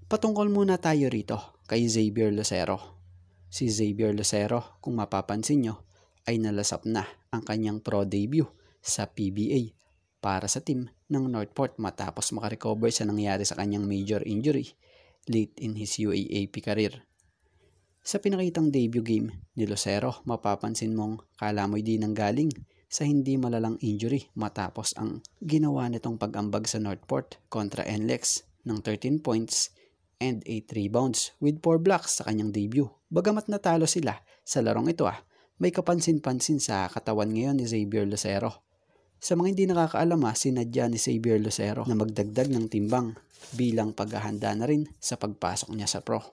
Patungkol muna tayo rito kay Xavier Lucero. Si Xavier Lucero, kung mapapansin nyo, ay nalasap na ang kanyang pro debut sa PBA para sa team ng Northport matapos makarecover sa nangyari sa kanyang major injury late in his UAAP career. Sa pinakitang debut game ni Lucero, mapapansin mong kala mo'y di nanggaling sa hindi malalang injury matapos ang ginawa nitong pag-ambag sa Northport kontra NLEX ng 13 points and 8 rebounds with 4 blocks sa kanyang debut. Bagamat natalo sila sa larong ito may kapansin-pansin sa katawan ngayon ni Xavier Lucero. Sa mga hindi nakakaalam sinadya ni Xavier Lucero na magdagdag ng timbang bilang paghahanda na rin sa pagpasok niya sa pro.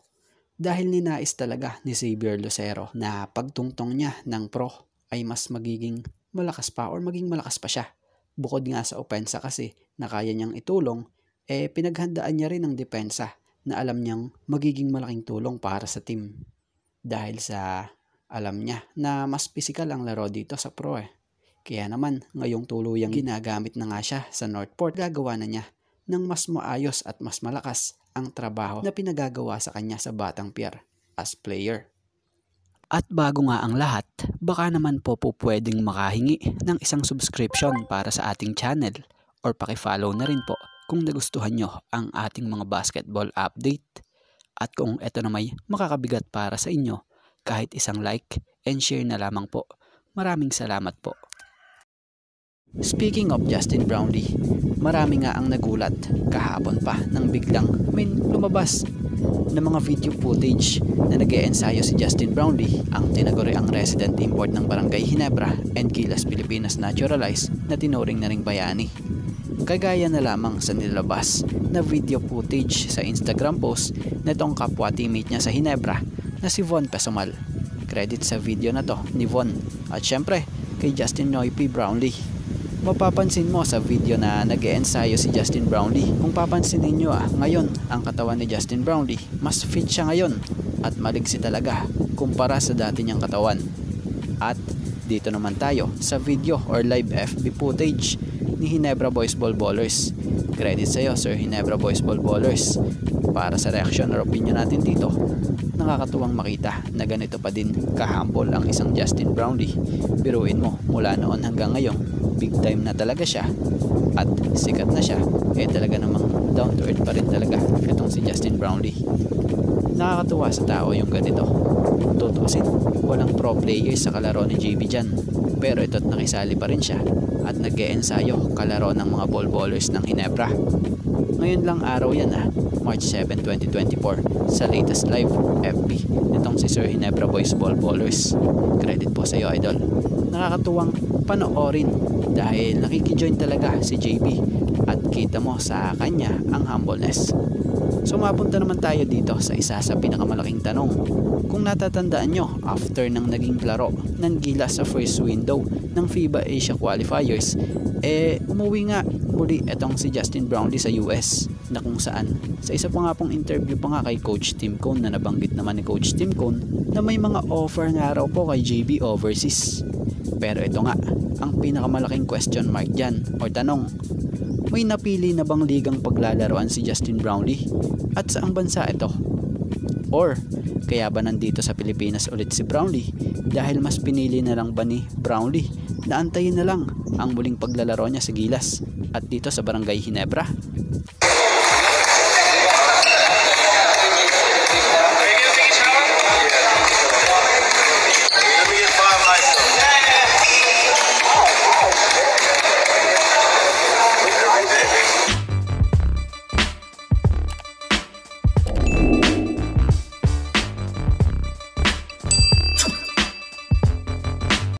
Dahil ninais talaga ni Xavier Lucero na pagtungtong niya ng pro ay mas magiging malakas pa or maging malakas pa siya. Bukod nga sa opensa kasi na kaya niyang itulong, pinaghandaan niya rin ang depensa na alam niyang magiging malaking tulong para sa team. Dahil sa alam niya na mas physical ang laro dito sa pro Kaya naman ngayong tuluyang ginagamit na nga siya sa Northport, gagawa na niya ng mas maayos at mas malakas ang trabaho na pinagagawa sa kanya sa Batang Pier as player. At bago nga ang lahat, baka naman po pwedeng makahingi ng isang subscription para sa ating channel or paki-follow na rin po kung nagustuhan nyo ang ating mga basketball update. At kung ito na may makakabigat para sa inyo, kahit isang like and share na lamang po. Maraming salamat po. Speaking of Justin Brownlee, marami nga ang nagulat kahapon pa nang biglang may lumabas na mga video footage na nag-e-ensayo si Justin Brownlee, ang tinaguriang resident import ng Barangay Ginebra and Gilas, Pilipinas naturalized na tinuring na ring bayani. Kagaya na lamang sa nilabas na video footage sa Instagram post na itong kapwa teammate niya sa Ginebra na si Von Pesomal. Credit sa video na to ni Von at syempre kay Justin Noypi Brownlee. Mapapansin mo sa video na nag-e-ensayo si Justin Brownlee, kung papansinin nyo ngayon ang katawan ni Justin Brownlee, mas fit siya ngayon at maligsi talaga kumpara sa dati niyang katawan. At dito naman tayo sa video or live FB footage ni Ginebra Boys Ball Ballers. Credit sa iyo Sir Ginebra Boys Ball Ballers para sa reaction or opinion natin dito. Nakakatuwang makita na ganito pa din kahambol ang isang Justin Brownlee. Biruin mo, mula noon hanggang ngayon, big time na talaga siya at sikat na siya, talaga namang down to earth pa rin talaga itong si Justin Brownlee. Nakakatuwa sa tao yung ganito. Kung tutusin, walang pro players sa kalaro ni JB dyan, pero ito't nakisali pa rin siya at nag-e-ensayo kalaro ng mga ball ballers ng Ginebra. Ngayon lang araw yan March 7, 2024 sa latest live FB nitong si Sir Ginebra Boys Ball Ballers. Credit po sa iyo idol. Nakakatuwang panoorin dahil nakikijoin talaga si JB at kita mo sa kanya ang humbleness. So mapunta naman tayo dito sa isa sa pinakamalaking tanong. Kung natatandaan nyo, after ng naging laro ng Gilas sa first window ng FIBA Asia Qualifiers, umuwi nga muli etong si Justin Brownlee sa US, na kung saan sa isa pa nga pong interview pa nga kay Coach Tim Cone na nabanggit naman ni Coach Tim Cone na may mga offer nga raw po kay JB overseas. Pero ito nga ang pinakamalaking question mark dyan o tanong, may napili na bang ligang paglalaroan si Justin Brownlee at saang bansa ito? Or kaya ba nandito sa Pilipinas ulit si Brownlee dahil mas pinili na lang ba ni Brownlee na antayin na lang ang muling paglalaro niya sa Gilas at dito sa Barangay Ginebra?